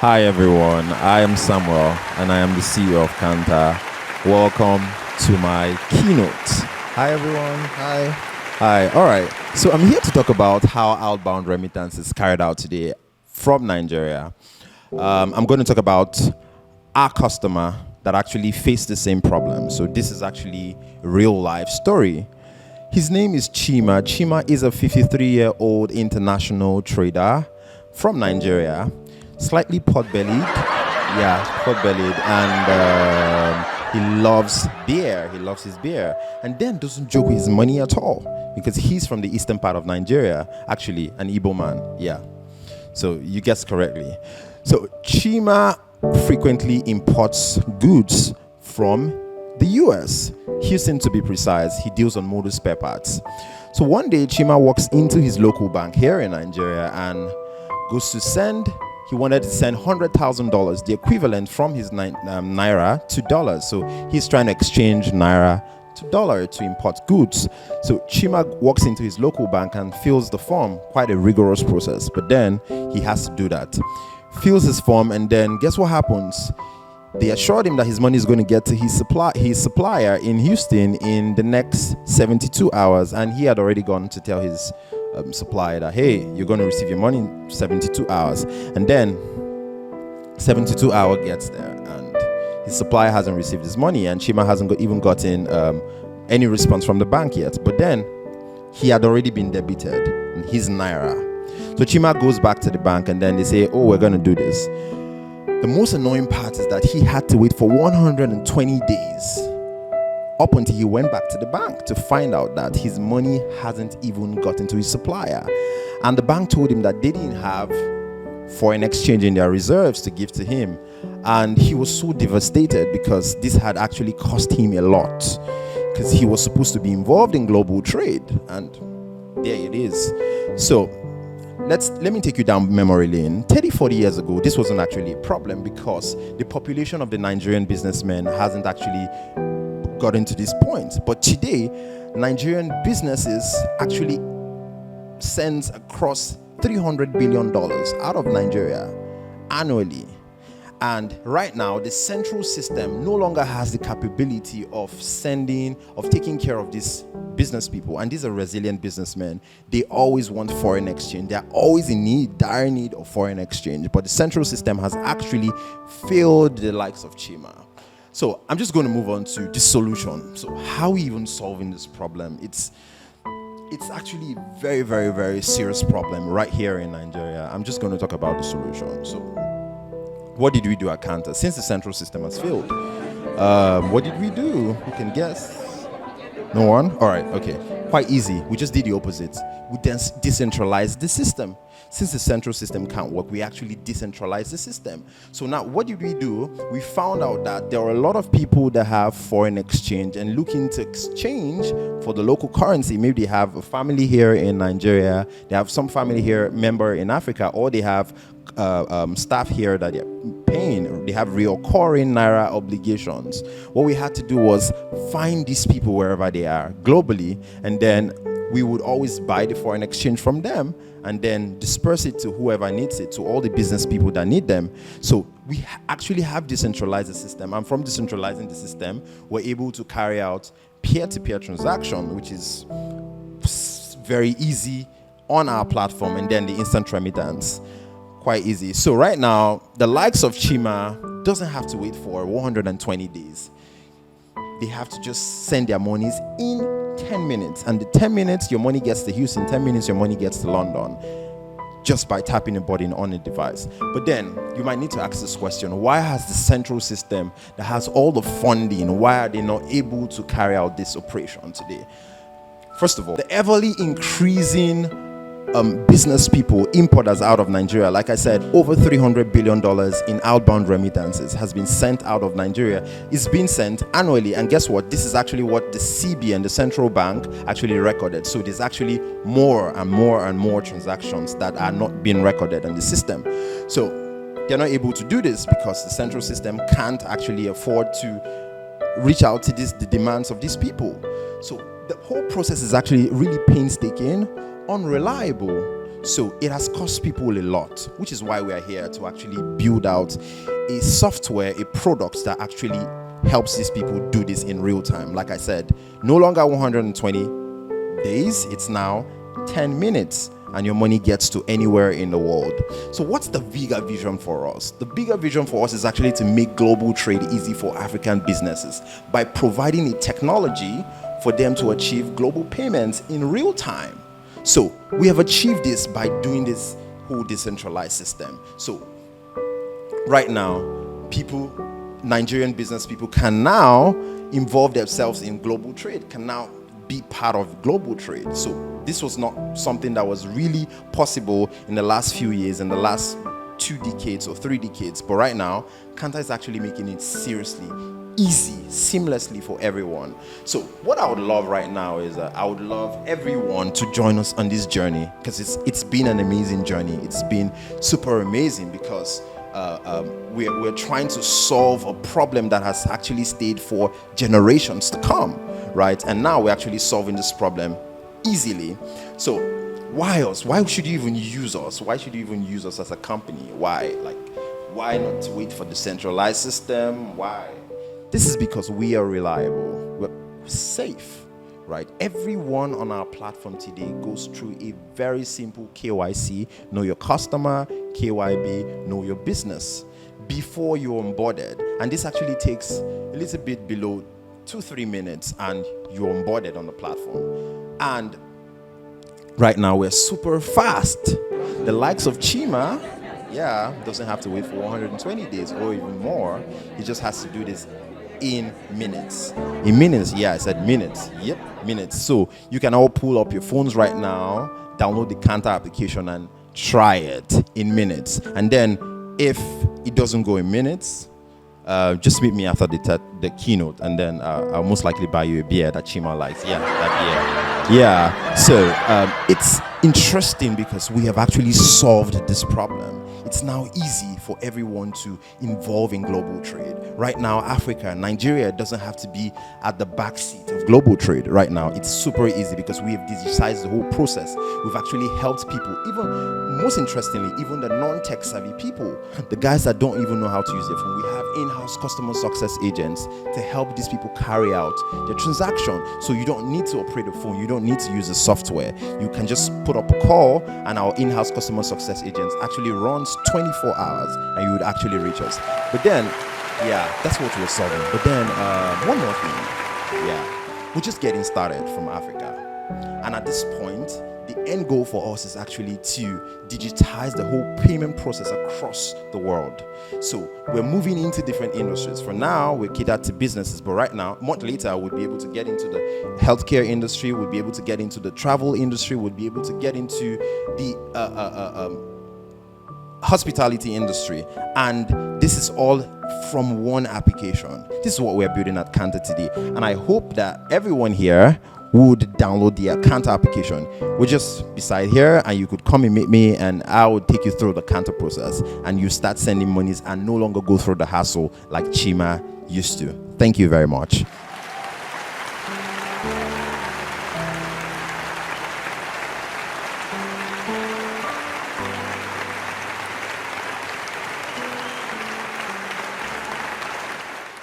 Hi everyone, I am Samuel and I am the CEO of Canta. Welcome to my keynote. Hi everyone. Hi. Hi. All right. So I'm here to talk about how outbound remittance is carried out today from Nigeria. I'm going to talk about our customer that actually faced the same problem. So this is actually a real life story. His name is Chima. Chima is a 53-year-old international trader from Nigeria, slightly pot-bellied. Yeah, pot-bellied. And he loves beer. He loves his beer. And then doesn't joke with his money at all because he's from the eastern part of Nigeria, actually, an Igbo man. Yeah. So you guessed correctly. So Chima frequently imports goods from the US, Houston to be precise. He deals on motor spare parts. So one day Chima walks into his local bank here in Nigeria and goes to send. He wanted to send $100,000, the equivalent from his naira to dollars. So he's trying to exchange naira to dollar to import goods. So Chima walks into his local bank and fills the form, quite a rigorous process, but then he has to do that. Fills his form, and then guess what happens? They assured him that his money is going to get to his supplier in Houston in the next 72 hours, and he had already gone to tell his supplier that, hey, you're going to receive your money in 72 hours. And then 72 hour gets there, and his supplier hasn't received his money, and Chima hasn't even gotten any response from the bank yet. But then he had already been debited in his naira. So Chima goes back to the bank, and then they say, oh, we're going to do this. The most annoying part is that he had to wait for 120 days up until he went back to the bank to find out that his money hasn't even gotten to his supplier. And the bank told him that they didn't have foreign exchange in their reserves to give to him. And he was so devastated because this had actually cost him a lot, because he was supposed to be involved in global trade. And there it is. So let me take you down memory lane. 30-40 years ago, this wasn't actually a problem because the population of the Nigerian businessmen hasn't actually gotten to this point. But today, Nigerian businesses actually sends across $300 billion out of Nigeria annually. And right now, the central system no longer has the capability of taking care of these business people. And these are resilient businessmen. They always want foreign exchange. They're always in dire need of foreign exchange. But the central system has actually failed the likes of Chima. So I'm just going to move on to the solution. So how are we even solving this problem? It's actually a very, very, very serious problem right here in Nigeria. I'm just going to talk about the solution. So what did we do at Canta since the central system has failed? What did we do? Who can guess? No one? All right, okay. Quite easy. We just did the opposite. We decentralized the system. Since the central system can't work, we actually decentralized the system. So now what did we do? We found out that there are a lot of people that have foreign exchange and looking to exchange for the local currency. Maybe they have a family here in Nigeria, they have some family here, member in Africa, or they have staff here that they're paying. They have recurring naira obligations. What we had to do was find these people wherever they are globally, and then we would always buy the foreign exchange from them and then disperse it to whoever needs it, to all the business people that need them. So we actually have decentralized the system, and from decentralizing the system, we're able to carry out peer-to-peer transaction, which is very easy on our platform, and then the instant remittance. Quite easy. So right now, the likes of Chima doesn't have to wait for 120 days. They have to just send their monies in 10 minutes. And the 10 minutes, your money gets to Houston. 10 minutes, your money gets to London, just by tapping a button on a device. But then you might need to ask this question: why has the central system that has all the funding, why are they not able to carry out this operation today? First of all, the everly increasing business people, importers out of Nigeria. Like I said, over $300 billion in outbound remittances has been sent out of Nigeria. It's being sent annually, and guess what? This is actually what the CBN, the central bank, actually recorded. So there's actually more and more and more transactions that are not being recorded in the system. So they're not able to do this because the central system can't actually afford to reach out to the demands of these people. So the whole process is actually really painstaking, unreliable. So it has cost people a lot, which is why we are here to actually build out a software, a product that actually helps these people do this in real time. Like I said, no longer 120 days, it's now 10 minutes. And your money gets to anywhere in the world. So what's the bigger vision for us? The bigger vision for us is actually to make global trade easy for African businesses by providing a technology for them to achieve global payments in real time. So we have achieved this by doing this whole decentralized system. So right now, Nigerian business people can now involve themselves in global trade, can now be part of global trade. So this was not something that was really possible in the last few years, in the last 2 decades or 3 decades. But right now, Canta is actually making it seriously easy, seamlessly for everyone. So what I would love right now is I would love everyone to join us on this journey, because it's been an amazing journey. It's been super amazing because we're trying to solve a problem that has actually stayed for generations to come, right? And now we're actually solving this problem easily. So why us? Why should you even use us? Why should you even use us as a company? Why not wait for the centralized system? Why? This is because we are reliable, we're safe, right? Everyone on our platform today goes through a very simple KYC, know your customer, KYB, know your business, before you're onboarded. And this actually takes a little bit below 2-3 minutes and you're onboarded on the platform. And right now we're super fast. The likes of Chima, doesn't have to wait for 120 days or even more. He just has to do this in minutes. In minutes, I said minutes. Yep, minutes. So you can all pull up your phones right now, download the Canta application and try it in minutes. And then if it doesn't go in minutes, just meet me after the keynote, and then I'll most likely buy you a beer that Chima likes. That beer. So it's interesting because we have actually solved this problem. It's now easy for everyone to involve in global trade. Right now, Africa, Nigeria doesn't have to be at the back seat of global trade. Right now, it's super easy because we have digitized the whole process. We've actually helped people, even most interestingly, even the non-tech savvy people, the guys that don't even know how to use their phone. We have in-house customer success agents to help these people carry out their transaction. So you don't need to operate a phone. You don't need to use the software. You can just put up a call and our in-house customer success agents actually runs 24 hours and you would actually reach us. But then, that's what we're solving. But then, one more thing. We're just getting started from Africa. And at this point, the end goal for us is actually to digitize the whole payment process across the world. So we're moving into different industries. For now, we're catered to businesses, but right now, a month later, we'll be able to get into the healthcare industry, we'll be able to get into the travel industry, we'll be able to get into the hospitality industry. And this is all from one application. This is what we're building at Canta today. And I hope that everyone here would download the Canta application. We're just beside here and you could come and meet me and I would take you through the Canta process and you start sending monies and no longer go through the hassle like Chima used to. Thank you very much.